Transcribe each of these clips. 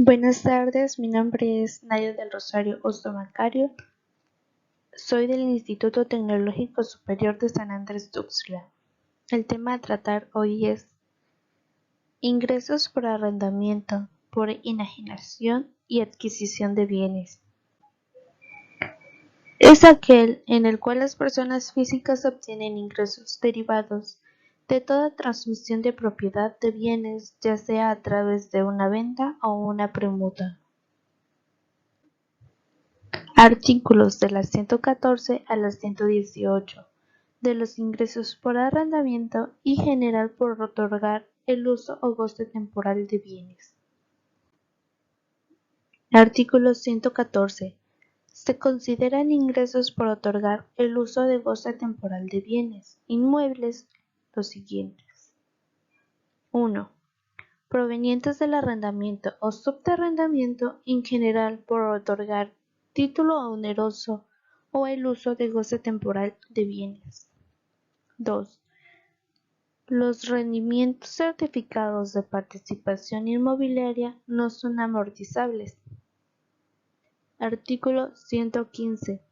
Buenas tardes, mi nombre es Nadia del Rosario Ostomacario. Soy del Instituto Tecnológico Superior de San Andrés Tuxtla. El tema a tratar hoy es ingresos por arrendamiento, por enajenación y adquisición de bienes. Es aquel en el cual las personas físicas obtienen ingresos derivados de toda transmisión de propiedad de bienes, ya sea a través de una venta o una permuta. Artículos de la 114 a la 118 de los ingresos por arrendamiento y general por otorgar el uso o goce temporal de bienes. Artículo 114. Se consideran ingresos por otorgar el uso de goce temporal de bienes inmuebles los siguientes. 1. Provenientes del arrendamiento o subarrendamiento en general por otorgar título oneroso o el uso de goce temporal de bienes. 2. Los rendimientos certificados de participación inmobiliaria no son amortizables. Artículo 115.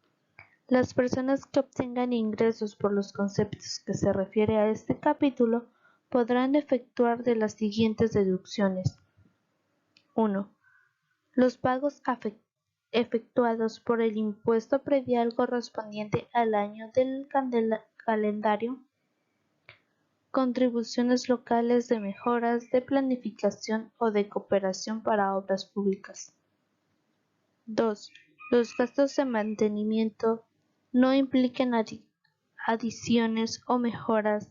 Las personas que obtengan ingresos por los conceptos que se refiere a este capítulo podrán efectuar de las siguientes deducciones. 1. Los pagos efectuados por el impuesto predial correspondiente al año del calendario, contribuciones locales de mejoras de planificación o de cooperación para obras públicas. 2. Los gastos de mantenimiento no impliquen adiciones o mejoras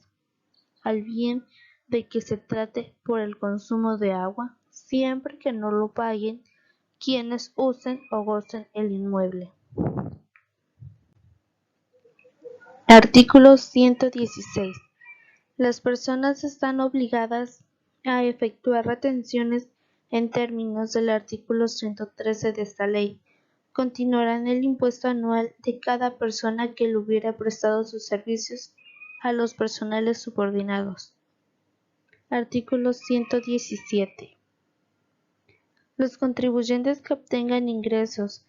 al bien de que se trate por el consumo de agua, siempre que no lo paguen quienes usen o gocen el inmueble. Artículo 116. Las personas están obligadas a efectuar retenciones en términos del artículo 113 de esta ley. Continuarán el impuesto anual de cada persona que le hubiera prestado sus servicios a los personales subordinados. Artículo 117. Los contribuyentes que obtengan ingresos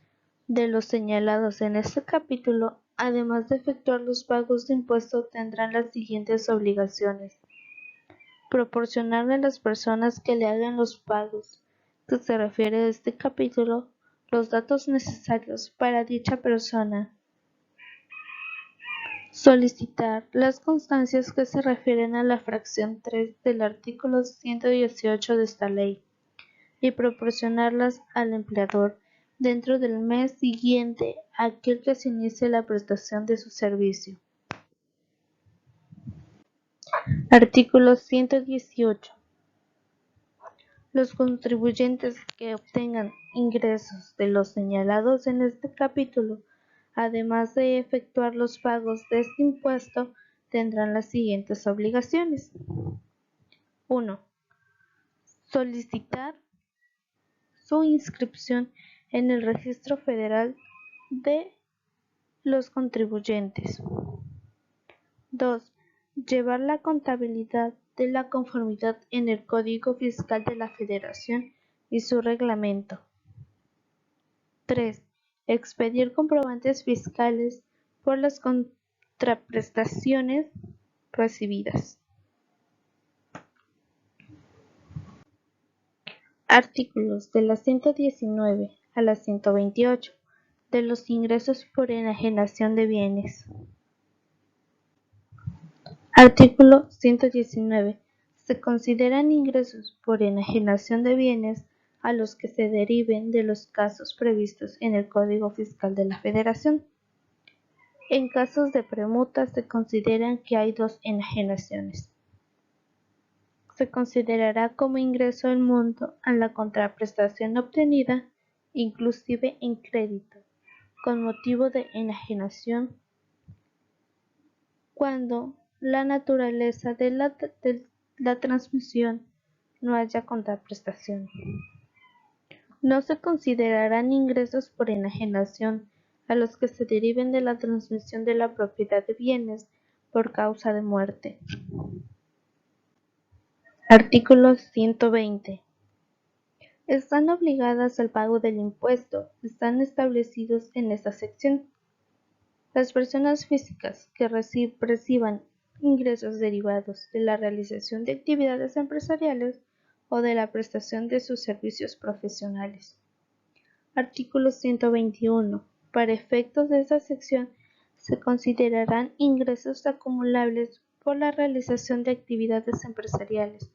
de los señalados en este capítulo, además de efectuar los pagos de impuesto, tendrán las siguientes obligaciones: proporcionarle a las personas que le hagan los pagos que se refiere a este capítulo los datos necesarios para dicha persona, solicitar las constancias que se refieren a la fracción 3 del artículo 118 de esta ley y proporcionarlas al empleador dentro del mes siguiente a aquel que se inicie la prestación de su servicio. Artículo 118. Los contribuyentes que obtengan ingresos de los señalados en este capítulo, además de efectuar los pagos de este impuesto, tendrán las siguientes obligaciones. 1. Solicitar su inscripción en el Registro Federal de los contribuyentes. 2. Llevar la contabilidad de la conformidad en el Código Fiscal de la Federación y su reglamento. 3. Expedir comprobantes fiscales por las contraprestaciones recibidas. Artículos de la 119 a la 128 de los ingresos por enajenación de bienes. Artículo 119. Se consideran ingresos por enajenación de bienes a los que se deriven de los casos previstos en el Código Fiscal de la Federación. En casos de permuta se consideran que hay dos enajenaciones. Se considerará como ingreso el monto a la contraprestación obtenida, inclusive en crédito, con motivo de enajenación, cuando la naturaleza de la transmisión no haya contraprestación. No se considerarán ingresos por enajenación a los que se deriven de la transmisión de la propiedad de bienes por causa de muerte. Artículo 120. están obligadas al pago del impuesto, están establecidos en esta sección. Las personas físicas que reciban ingresos derivados de la realización de actividades empresariales o de la prestación de sus servicios profesionales. Artículo 121. Para efectos de esta sección se considerarán ingresos acumulables por la realización de actividades empresariales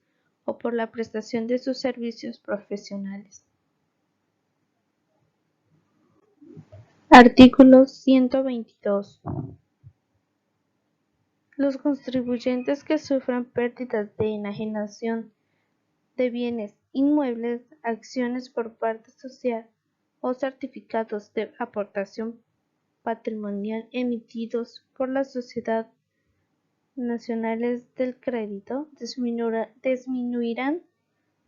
o por la prestación de sus servicios profesionales. Artículo 122. Los contribuyentes que sufran pérdidas de enajenación de bienes inmuebles, acciones por parte social o certificados de aportación patrimonial emitidos por las sociedades nacionales del crédito disminuirán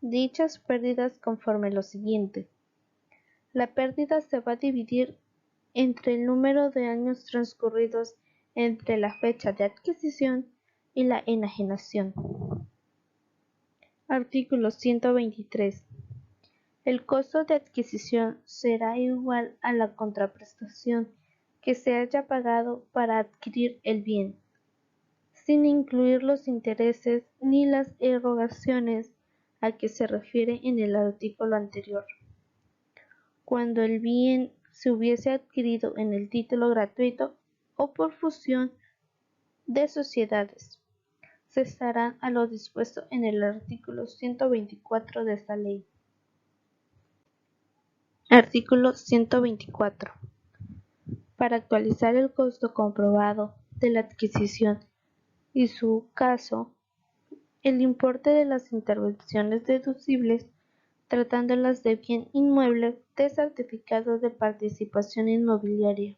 dichas pérdidas conforme lo siguiente. La pérdida se va a dividir entre el número de años transcurridos entre la fecha de adquisición y la enajenación. Artículo 123. El costo de adquisición será igual a la contraprestación que se haya pagado para adquirir el bien, sin incluir los intereses ni las erogaciones a que se refiere en el artículo anterior. Cuando el bien se hubiese adquirido en el título gratuito o por fusión de sociedades, cesarán a lo dispuesto en el artículo 124 de esta ley. Artículo 124. Para actualizar el costo comprobado de la adquisición y su caso, el importe de las intervenciones deducibles, tratándolas de bien inmueble de certificado de participación inmobiliaria,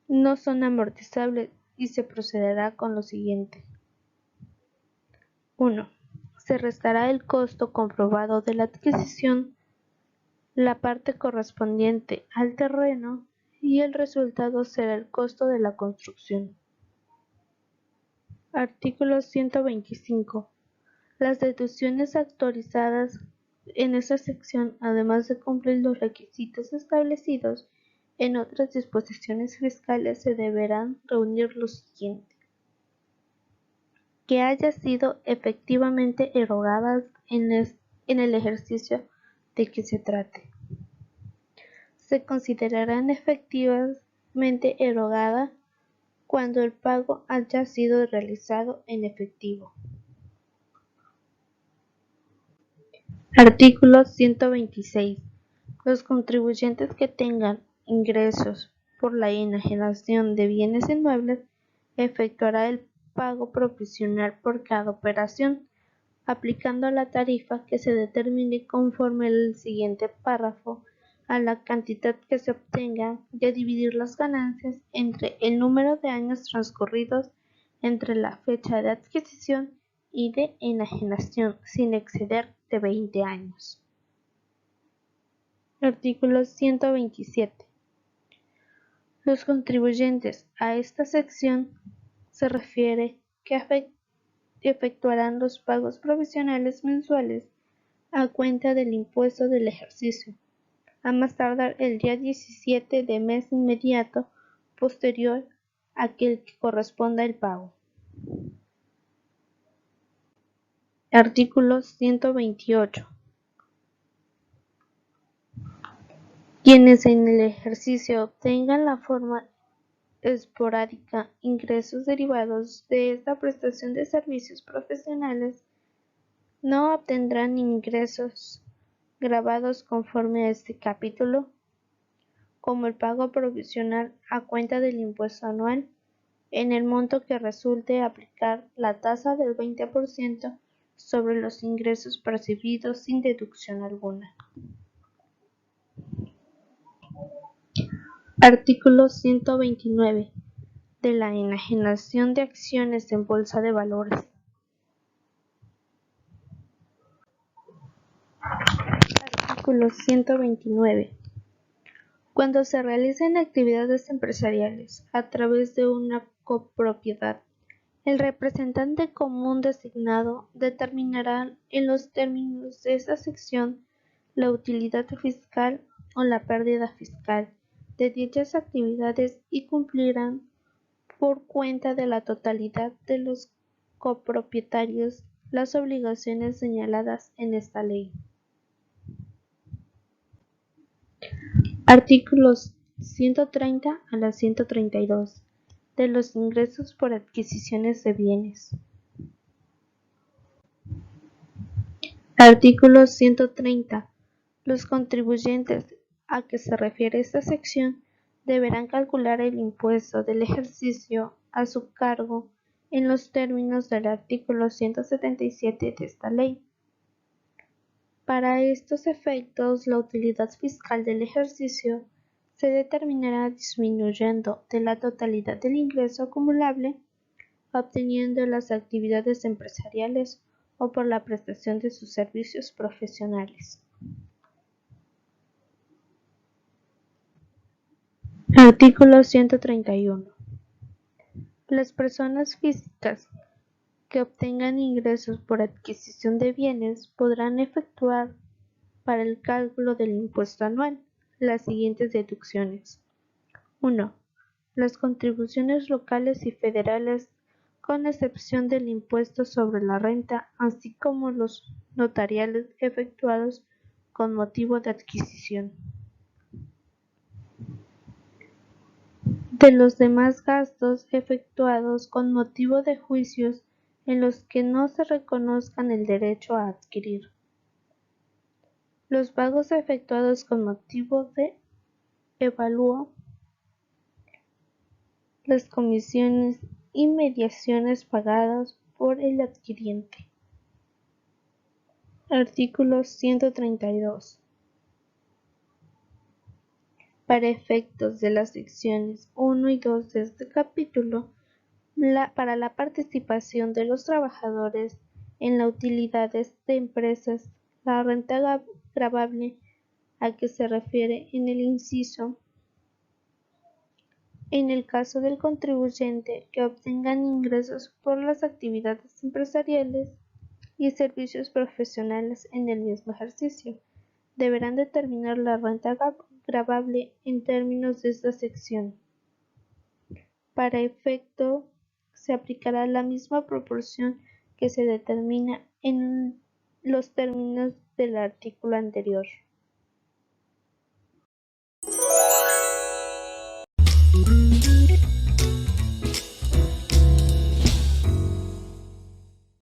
no son amortizables y se procederá con lo siguiente. 1. Se restará el costo comprobado de la adquisición, la parte correspondiente al terreno y el resultado será el costo de la construcción. Artículo 125. Las deducciones autorizadas en esta sección, además de cumplir los requisitos establecidos en otras disposiciones fiscales, se deberán reunir lo siguiente: que haya sido efectivamente erogadas en el ejercicio de que se trate. Se considerarán efectivamente erogada cuando el pago haya sido realizado en efectivo. Artículo 126. Los contribuyentes que tengan ingresos por la enajenación de bienes inmuebles efectuará el pago provisional por cada operación, aplicando la tarifa que se determine conforme el siguiente párrafo a la cantidad que se obtenga y a dividir las ganancias entre el número de años transcurridos entre la fecha de adquisición y de enajenación, sin exceder de 20 años. Artículo 127. Los contribuyentes a esta sección se refiere que efectuarán los pagos provisionales mensuales a cuenta del impuesto del ejercicio, a más tardar el día 17 de mes inmediato posterior a aquel que corresponda el pago. Artículo 128. Quienes en el ejercicio obtengan la forma esporádica ingresos derivados de esta prestación de servicios profesionales no obtendrán ingresos gravados conforme a este capítulo, como el pago provisional a cuenta del impuesto anual, en el monto que resulte aplicar la tasa del 20% sobre los ingresos percibidos sin deducción alguna. Artículo 129. De la enajenación de acciones en bolsa de valores. Artículo 129. Cuando se realicen actividades empresariales a través de una copropiedad El representante común designado determinará en los términos de esta sección la utilidad fiscal o la pérdida fiscal de dichas actividades y cumplirán por cuenta de la totalidad de los copropietarios las obligaciones señaladas en esta ley. Artículos 130 a la 132 de los ingresos por adquisiciones de bienes. Artículo 130. Los contribuyentes a que se refiere esta sección deberán calcular el impuesto del ejercicio a su cargo en los términos del artículo 177 de esta ley. Para estos efectos, la utilidad fiscal del ejercicio se determinará disminuyendo de la totalidad del ingreso acumulable obteniendo las actividades empresariales o por la prestación de sus servicios profesionales. Artículo 131. Las personas físicas que obtengan ingresos por adquisición de bienes podrán efectuar para el cálculo del impuesto anual las siguientes deducciones. 1. Las contribuciones locales y federales con excepción del impuesto sobre la renta, así como los notariales efectuados con motivo de adquisición. De los demás gastos efectuados con motivo de juicios en los que no se reconozcan el derecho a adquirir. Los pagos efectuados con motivo de evalúo, las comisiones y mediaciones pagadas por el adquiriente. Artículo 132. Para efectos de las secciones 1 y 2 de este capítulo, para la participación de los trabajadores en las utilidades de empresas, la renta gravable a que se refiere en el inciso, en el caso del contribuyente que obtengan ingresos por las actividades empresariales y servicios profesionales en el mismo ejercicio, deberán determinar la renta gravable en términos de esta sección. Para efecto, se aplicará la misma proporción que se determina en los términos del artículo anterior.